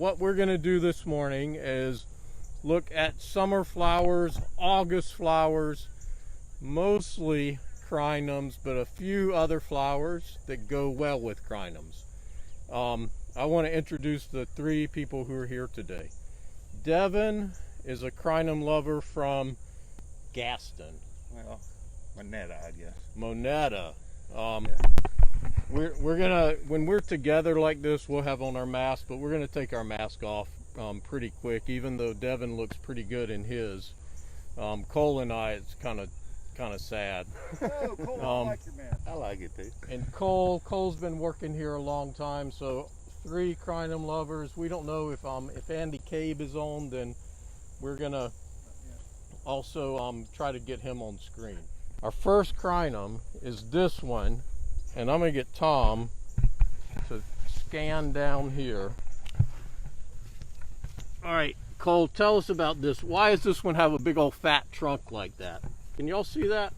What we're going to do this morning is look at summer flowers, August flowers, mostly crinums, but a few other flowers that go well with crinums. I want to introduce the three people who are here today. Devin is a crinum lover from Gaston. Well, Moneta, I guess. Moneta. Yeah. We're gonna, when we're together like this, we'll have on our mask, but we're gonna take our mask off pretty quick. Even though Devin looks pretty good in his, Cole and I, it's kind of sad. Oh, Cole, I like your mask. I like it too. And Cole's been working here a long time, so three crinum lovers. We don't know if Andy Cabe is on, then we're gonna also try to get him on screen. Our first crinum is this one, and I'm gonna get Tom to scan down here. All right, Cole, tell us about this. Why does this one have a big old fat trunk like that? Can y'all see that?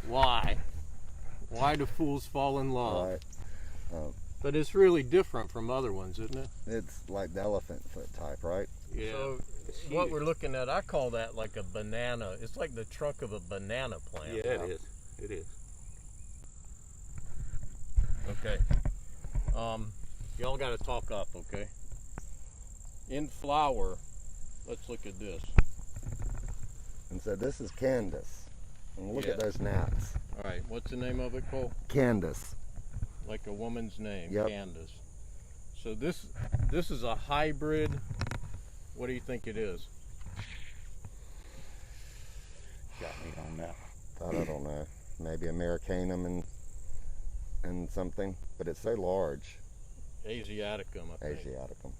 Why? Why do fools fall in love? Right. But it's really different from other ones, isn't it? It's like the elephant foot type, right? Yeah. So what we're looking at, I call that like a banana. It's like the trunk of a banana plant. Yeah, it is. It is. Okay. Y'all got to talk up, okay? In flower, let's look at this. And so this is Candace. And look Yeah. at those gnats. All right, what's the name of it, Cole? Candace. Like a woman's name, Yep. Candace. So this is a hybrid. What do you think it is? Got me on that. I don't know. Maybe Americanum and something. But it's so large. Asiaticum, I think. Asiaticum.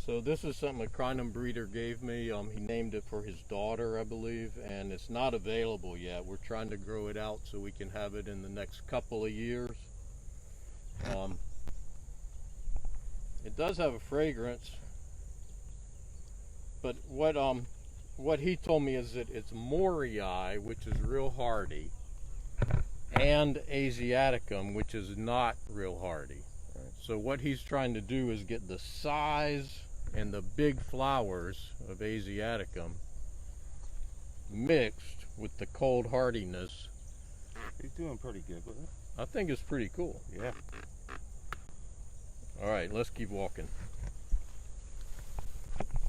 So this is something a crinum breeder gave me. He named it for his daughter, I believe, and it's not available yet. We're trying to grow it out so we can have it in the next couple of years. It does have a fragrance, but what he told me is that it's Morii, which is real hardy, and Asiaticum, which is not real hardy. So what he's trying to do is get the size and the big flowers of Asiaticum mixed with the cold hardiness. He's doing pretty good with it. I think it's pretty cool. Yeah. All right, let's keep walking.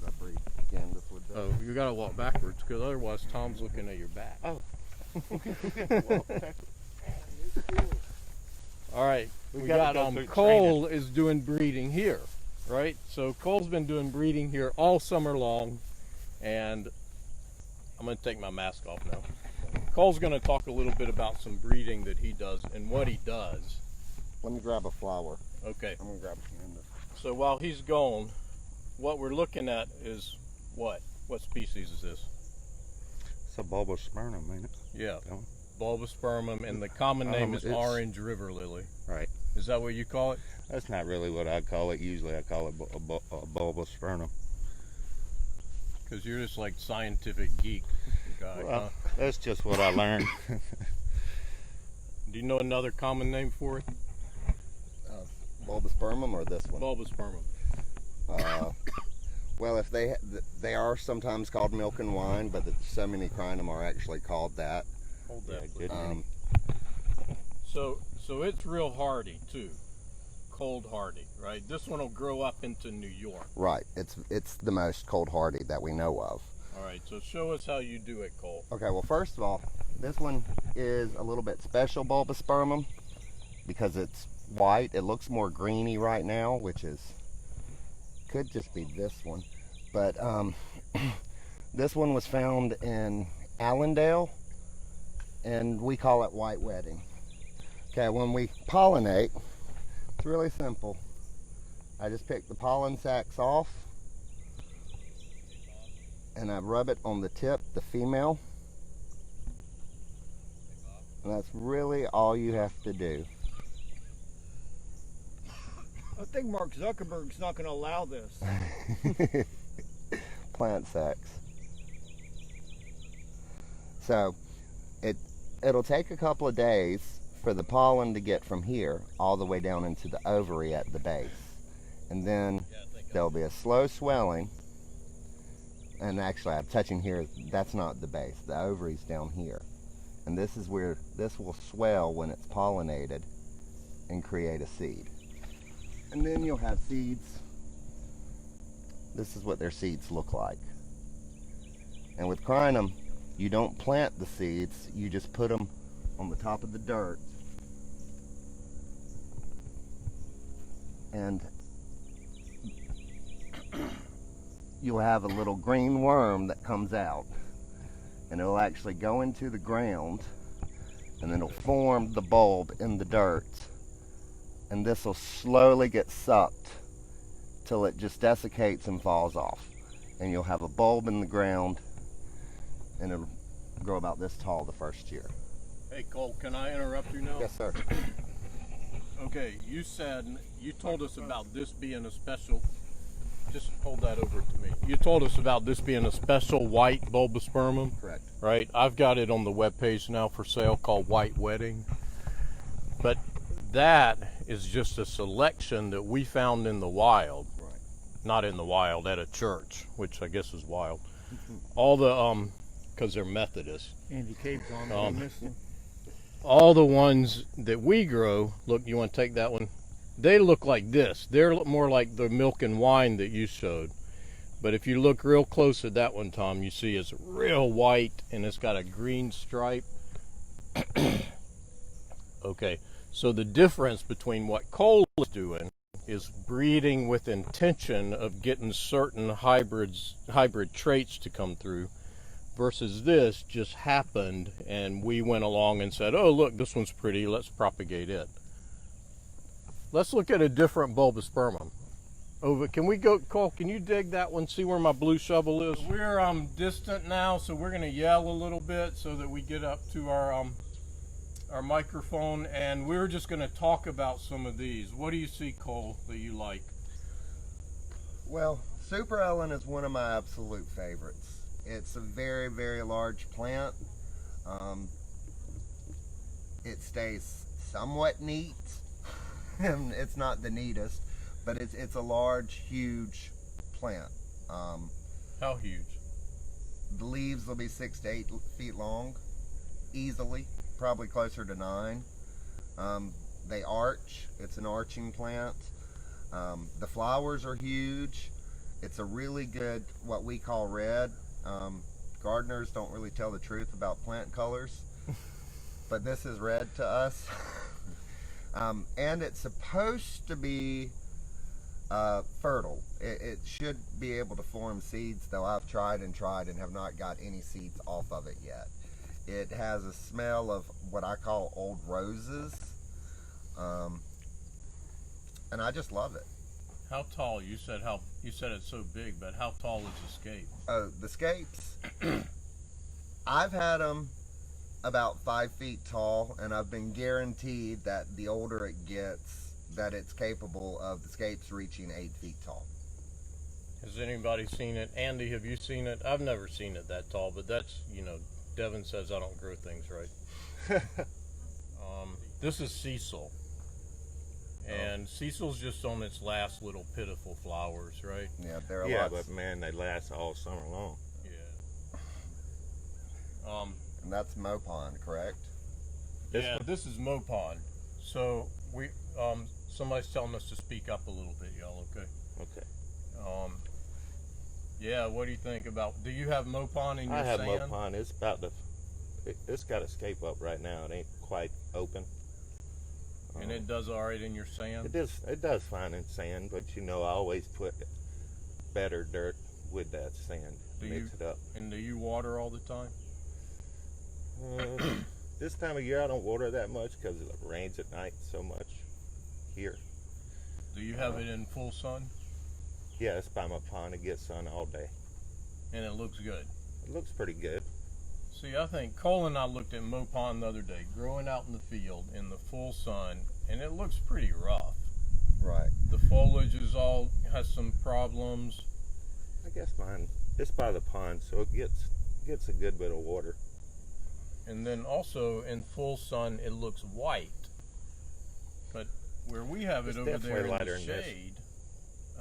I breed Candace with that. Oh, you gotta walk backwards because otherwise Tom's looking at your back. Oh. All right, we gotta got go through Cole is doing breeding here, right? So Cole's been doing breeding here all summer long, and I'm gonna take my mask off now. Cole's gonna talk a little bit about some breeding that he does and what he does. Let me grab a flower. Okay, I'm going to grab a Candace. so while he's gone, what we're looking at is what? What species is this? It's a bulbospermum, ain't it? Yeah, Yeah. bulbospermum, and the common name is it's- orange river lily. Right. Is that what you call it? That's not really what I call it. Usually I call it a bulbospermum. Because you're just like scientific geek guy, Well, huh? that's just what I learned. Do you know another common name for it? Bulbospermum or this one? Bulbospermum. Well, if they are sometimes called milk and wine, but so many crinum are actually called that. Hold Yeah, that. good. So it's real hardy too. Cold hardy, right? This one will grow up into New York. Right. It's the most cold hardy that we know of. All right, so show us how you do it, Cole. Okay, well, first of all, this one is a little bit special bulbospermum because it's white. It looks more greeny right now, which could just be this one. But this one was found in Allendale, and we call it white wedding. Okay, when we pollinate, it's really simple. I just pick the pollen sacs off, and I rub it on the tip, the female. And that's really all you have to do. I think Mark Zuckerberg's not going to allow this. Plant sacs. So it'll take a couple of days for the pollen to get from here all the way down into the ovary at the base. and then there'll be a slow swelling. And actually, I'm touching here, that's not the base. The ovary's down here. And this is where this will swell when it's pollinated and create a seed. And then you'll have seeds. This is what their seeds look like. And with Crinum, you don't plant the seeds, you just put them on the top of the dirt. And you'll have a little green worm that comes out. And it'll actually go into the ground, and then it'll form the bulb in the dirt. And this will slowly get sucked till it just desiccates and falls off. And you'll have a bulb in the ground, and it'll grow about this tall the first year. Hey Cole, can I interrupt you now? Yes, sir. Okay, you told us about this being a special, just hold that over to me. You told us about this being a special white bulbospermum. Correct. Right? I've got it on the webpage now for sale called White Wedding. But that is just a selection that we found in the wild. Right. Not in the wild, at a church, which I guess is wild. All the, because they're Methodist. Andy Cave's on this one. All the ones that we grow, look, you want to take that one? They look like this. They're more like the milk and wine that you showed. But if you look real close at that one, Tom, you see it's real white and it's got a green stripe. Okay, so the difference between what Cole is doing is breeding with intention of getting certain hybrid traits to come through, versus this just happened and we went along and said, oh look, this one's pretty, let's propagate it. Let's look at a different bulbospermum. Over, can we go, Cole, can you dig that one, see where my blue shovel is? We're distant now, so we're gonna yell a little bit so that we get up to our microphone, and we're just gonna talk about some of these. What do you see, Cole, that you like? Well, Super Ellen is one of my absolute favorites. It's a very, very large plant. It stays somewhat neat. It's not the neatest, but it's a large, huge plant. How huge? The leaves will be 6 to 8 feet long, easily, probably closer to 9. They arch. It's an arching plant. The flowers are huge. It's a really good, what we call red. Gardeners don't really tell the truth about plant colors, but this is red to us. And it's supposed to be fertile. It should be able to form seeds, though I've tried and have not got any seeds off of it yet. It has a smell of what I call old roses, and I just love it. How tall? You said it's so big, but how tall is the scape? Oh, the scapes. I've had them about 5 feet tall, and I've been guaranteed that the older it gets, that it's capable of the scapes reaching 8 feet tall. Has anybody seen it? Andy, have you seen it? I've never seen it that tall, but that's, Devin says I don't grow things right. This is Cecil. And Cecil's just on its last little pitiful flowers, right? Yeah, they're a Yeah, lot. but man, they last all summer long. Yeah. And that's Mopon, correct? This is Mopon. So we somebody's telling us to speak up a little bit, y'all, okay? Okay. Yeah, what do you think about, do you have Mopon in your I have sand? Mopon. It's it's got a scape up right now. It ain't quite open. And it does all right in your sand? It does fine in sand, but I always put better dirt with that sand to mix it up. And do you water all the time? This time of year I don't water that much because it rains at night so much here. Do you have it in full sun? Yeah, it's by my pond. It gets sun all day. And it looks good? It looks pretty good. See, I think Cole and I looked at Mopon the other day, growing out in the field in the full sun, and it looks pretty rough. Right. The foliage has some problems. I guess mine, it's by the pond, so it gets a good bit of water. And then also in full sun, it looks white. But where we have it It's over definitely there in lighter the than this. shade,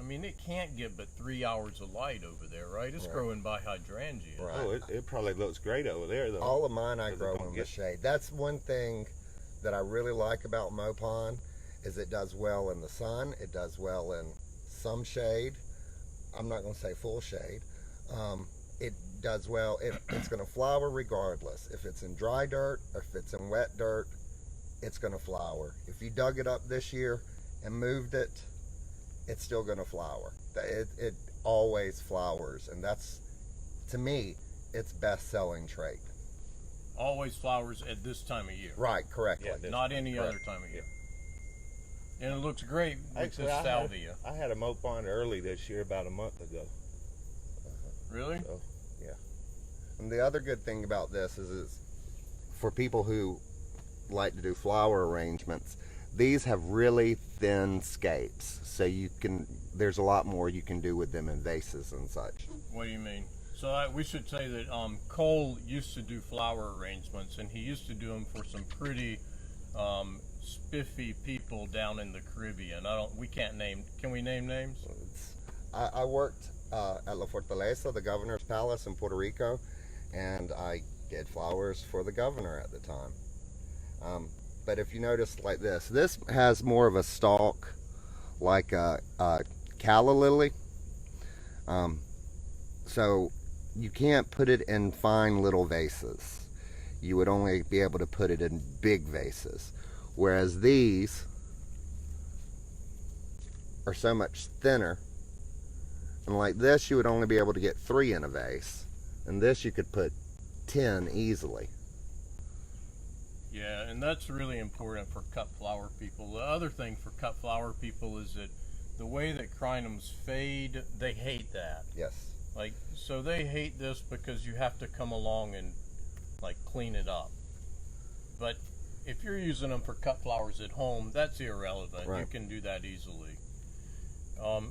I mean, it can't get but 3 hours of light over there, right? It's Right. growing by hydrangea. Right. Oh, it probably looks great over there, though. All of mine I Because it grow don't in the get- shade. That's one thing that I really like about Mopon is it does well in the sun. It does well in some shade. I'm not going to say full shade. It does well. It's going to flower regardless. If it's in dry dirt or if it's in wet dirt, it's going to flower. If you dug it up this year and moved it, it's still going to flower. It always flowers, and that's, to me, its best-selling trait. Always flowers at this time of year. Right, correctly. Yeah, this- Not any correct. other time of year. And it looks great with Actually, this salvia. I had a mope on early this year, about a month ago. Really? So, And the other good thing about this is for people who like to do flower arrangements, these have really thin scapes, so there's a lot more you can do with them in vases and such. What do you mean? So we should say that Cole used to do flower arrangements, and he used to do them for some pretty spiffy people down in the Caribbean. We can't name. Can we name names? I worked at La Fortaleza, the governor's palace in Puerto Rico, and I did flowers for the governor at the time. But if you notice like this has more of a stalk like a calla lily. So you can't put it in fine little vases. You would only be able to put it in big vases. Whereas these are so much thinner. And like this, you would only be able to get 3 in a vase. And this you could put 10 easily. Yeah, and that's really important for cut flower people. The other thing for cut flower people is that the way that crinums fade, they hate that. Yes. Like, so they hate this because you have to come along and like clean it up. But if you're using them for cut flowers at home, that's irrelevant. Right. You can do that easily.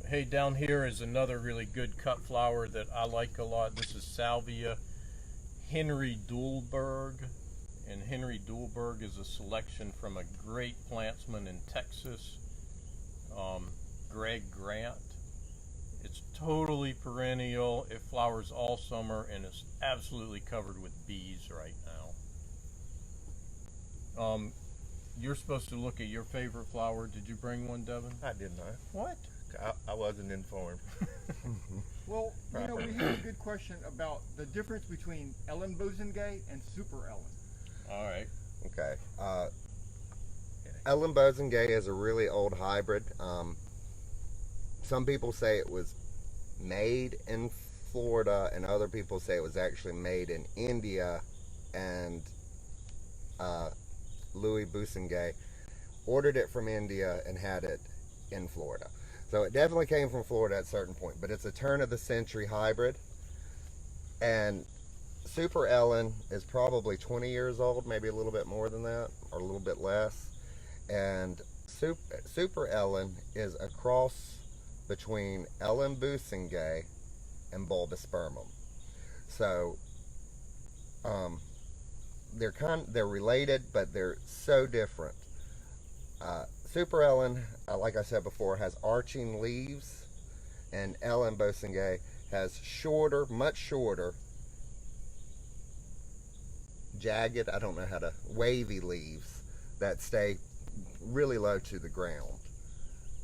Hey, down here is another really good cut flower that I like a lot. This is Salvia Henry Dulberg. And Henry Dulberg is a selection from a great plantsman in Texas, Greg Grant. It's totally perennial. It flowers all summer and it's absolutely covered with bees right now. You're supposed to look at your favorite flower. Did you bring one, Devin? I did not. What? I wasn't informed. Well, we had a good question about the difference between Ellen Bosengay and Super Ellen. All right. Okay. Ellen Bosengay is a really old hybrid. Some people say it was made in Florida, and other people say it was actually made in India, and Louis Bosengay ordered it from India and had it in Florida. So it definitely came from Florida at a certain point, but it's a turn of the century hybrid. And Super Ellen is probably 20 years old, maybe a little bit more than that, or a little bit less. And Super Ellen is a cross between Ellen Bosengay and bulbospermum. So they're related, but they're so different. Super Ellen, like I said before, has arching leaves, and Ellen Bosengay has shorter, much shorter, jagged, I don't know how to, wavy leaves that stay really low to the ground.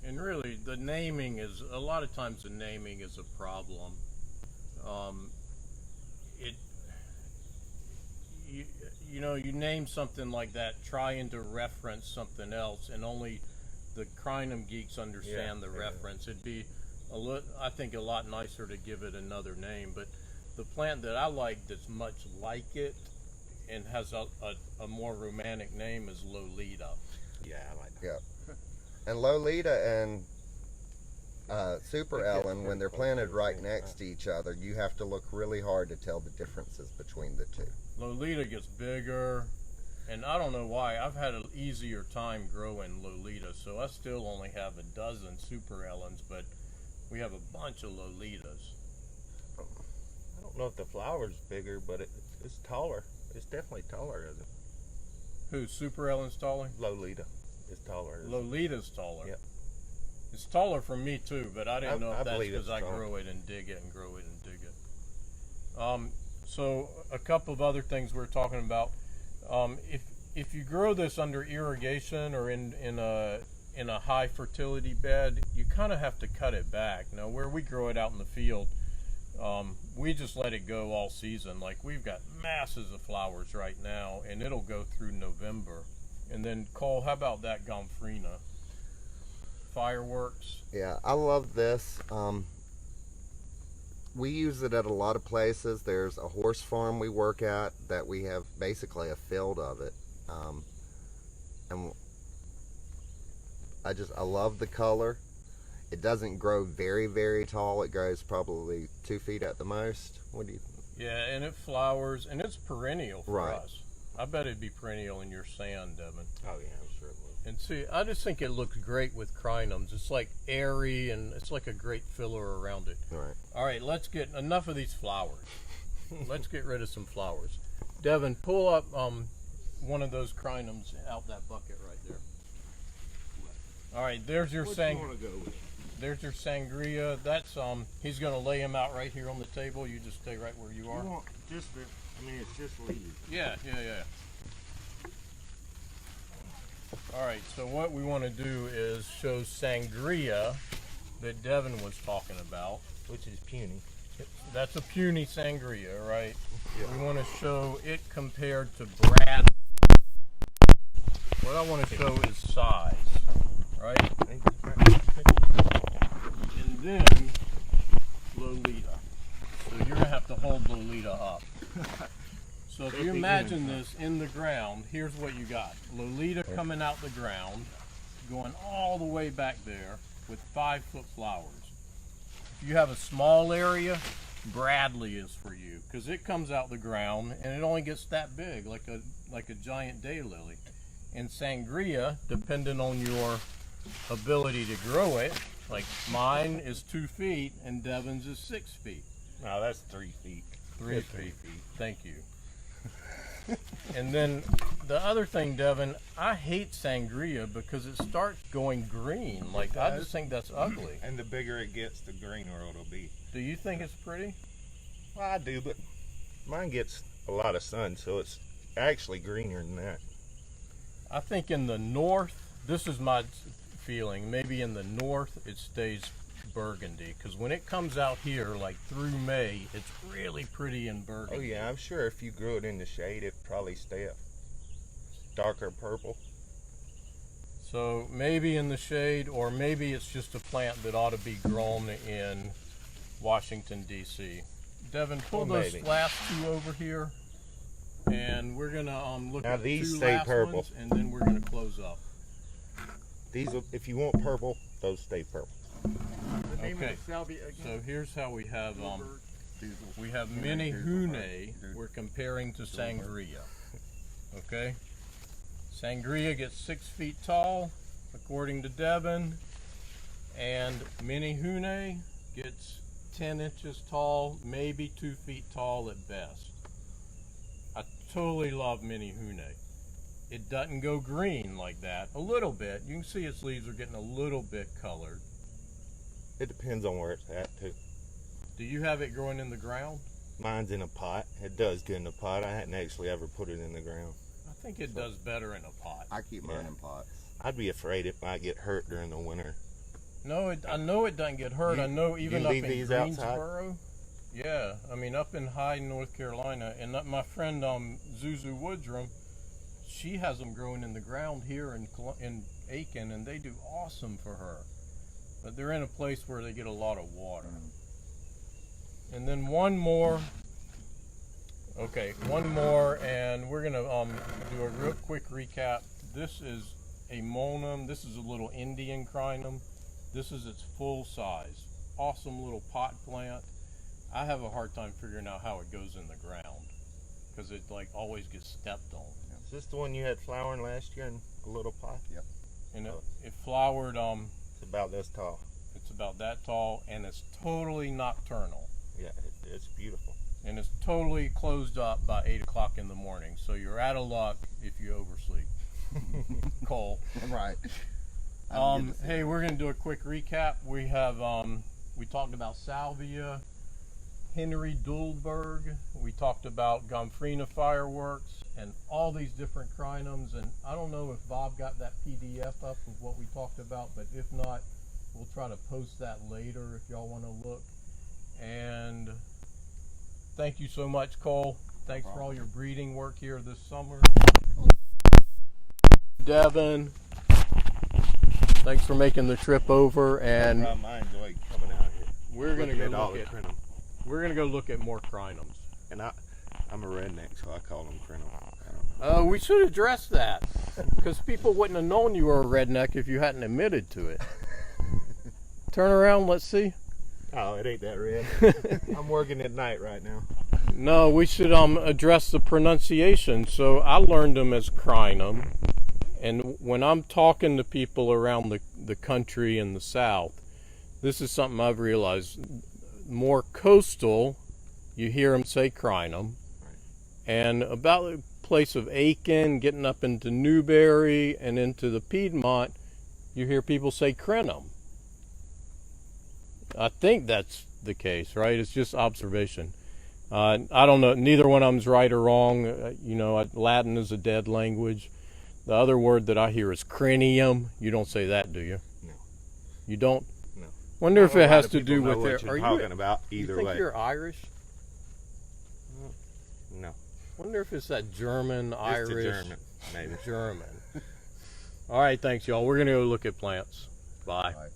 And really, the naming is, a lot of times the naming is a problem. You name something like that trying to reference something else, and only the Crinum geeks understand the reference. It'd be, I think, a lot nicer to give it another name. But the plant that I like that's much like it and has a more romantic name is Lolita. Yeah, I like that. Yeah. And Lolita and Super Ellen, when they're planted right next to each other, you have to look really hard to tell the differences between the two. Lolita gets bigger, and I don't know why. I've had an easier time growing Lolita, so I still only have a dozen Super Ellens, but we have a bunch of Lolitas. I don't know if the flower's bigger, but it's taller. It's definitely taller, isn't it? Who, Super Ellen's taller? Lolita is taller. Lolita's taller. Yep. It's taller from me too, but I didn't know I if that's believe because it's I tall. grow it and dig it and grow it and dig it. So a couple of other things we're talking about. If you grow this under irrigation or in a high fertility bed, you kind of have to cut it back. Now, where we grow it out in the field, we just let it go all season. Like, we've got masses of flowers right now, and it'll go through November. And then, Cole, how about that Gomphrena? Fireworks. Yeah, I love this. We use it at a lot of places. There's a horse farm we work at that we have basically a field of it. And I love the color. It doesn't grow very, very tall. It grows probably 2 feet at the most. What do you think? Yeah, and it flowers, and it's perennial for Right. us. I bet it'd be perennial in your sand, Devin. Oh yeah, I'm sure it will. And see, I just think it looks great with crinums. It's like airy, and it's like a great filler around it. Right. All right, let's get enough of these flowers. Let's get rid of some flowers. Devin, pull up one of those crinums out that bucket right there. All right, there's your What do you want to go with? there's your sangria. That's he's gonna lay them out right here on the table. You just stay right where you are. You want just the? I mean, it's just leaves. Yeah. All right, so what we want to do is show sangria that Devin was talking about. Which is puny. That's a puny sangria, right? Yeah. We want to show it compared to Brad. What I want to show is size, right? And then Lolita. So you're gonna have to hold Lolita up. So if you imagine this in the ground, here's what you got. Lolita coming out the ground, going all the way back there with 5-foot flowers. If you have a small area, Bradley is for you, because it comes out the ground and it only gets that big, like a giant daylily. And sangria, depending on your ability to grow it, like mine is 2 feet and Devin's is 6 feet. No, that's 3 feet. 3 feet. Thank you. And then the other thing, Devin, I hate sangria because it starts going green. Like, I just think that's ugly. And the bigger it gets, the greener it'll be. Do you think it's pretty? Well, I do, but mine gets a lot of sun, so it's actually greener than that. I think in the north, this is my feeling, maybe in the north it stays burgundy, because when it comes out here, like through May, it's really pretty in burgundy. Oh yeah, I'm sure if you grew it in the shade, it'd probably stay a darker purple. So maybe in the shade, or maybe it's just a plant that ought to be grown in Washington, D.C. Devin, pull Well, those maybe. last two over here, and we're gonna look Now at these two stay last purple. ones, and then we're gonna close up. These, if you want purple, those stay purple. The name Okay. of the salvia So again. here's how we have mini hune we're comparing to sangria. Okay, sangria gets 6 feet tall according to Devin, and mini hune gets 10 inches tall, maybe 2 feet tall at best. I totally love mini hune. It doesn't go green like that. A little bit. You can see its leaves are getting a little bit colored. It depends on where it's at too. Do you have it growing in the ground? Mine's in a pot. It does good in a pot. I hadn't actually ever put it in the ground. I think it does better in a pot. I keep mine in pots. I'd be afraid it might get hurt during the winter. No, I know it doesn't get hurt. I know even you up leave in these outside? Greensboro. Yeah, I mean up in Hyde, North Carolina, and my friend Zuzu Woodrum, she has them growing in the ground here in Aiken, and they do awesome for her. But they're in a place where they get a lot of water. And then one more. Okay, one more, and we're gonna do a real quick recap. This is a monum. This is a little Indian crinum. This is its full size. Awesome little pot plant. I have a hard time figuring out how it goes in the ground because it like always gets stepped on. Is this the one you had flowering last year in a little pot? Yep. And it flowered. It's about this tall. It's about that tall, and it's totally nocturnal. Yeah, it's beautiful. And it's totally closed up by 8 o'clock in the morning. So you're out of luck if you oversleep. Cole. Right. Hey, we're gonna do a quick recap. We have we talked about salvia, Henry Dulberg. We talked about Gomphrena fireworks and all these different crinums. And I don't know if Bob got that PDF up of what we talked about, but if not, we'll try to post that later if y'all want to look. And thank you so much, Cole. Thanks for all your breeding work here this summer. Devin, thanks for making the trip over, and I enjoy coming out here. we're gonna go all look the at Crinum. we're gonna go look at more crinums. And I'm a redneck, so I call them Crinum. I don't know. We should address that, because people wouldn't have known you were a redneck if you hadn't admitted to it. Turn around, let's see. Oh, it ain't that red. I'm working at night right now. No, we should address the pronunciation. So I learned them as Crinum, and when I'm talking to people around the country in the South, this is something I've realized. More coastal, you hear them say Crinum, and about the place of Aiken, getting up into Newberry and into the Piedmont, you hear people say Crinum. I think that's the case, right? It's just observation. I don't know. Neither one of them's right or wrong. Latin is a dead language. The other word that I hear is crinium. You don't say that, do you? No. You don't? No. Wonder if it has to people do know with what their. you're Are talking you? about You either think way. you're Irish? No. Wonder if it's that German, Just Irish, a German, maybe. German. All right, thanks, y'all. We're gonna go look at plants. Bye. Bye.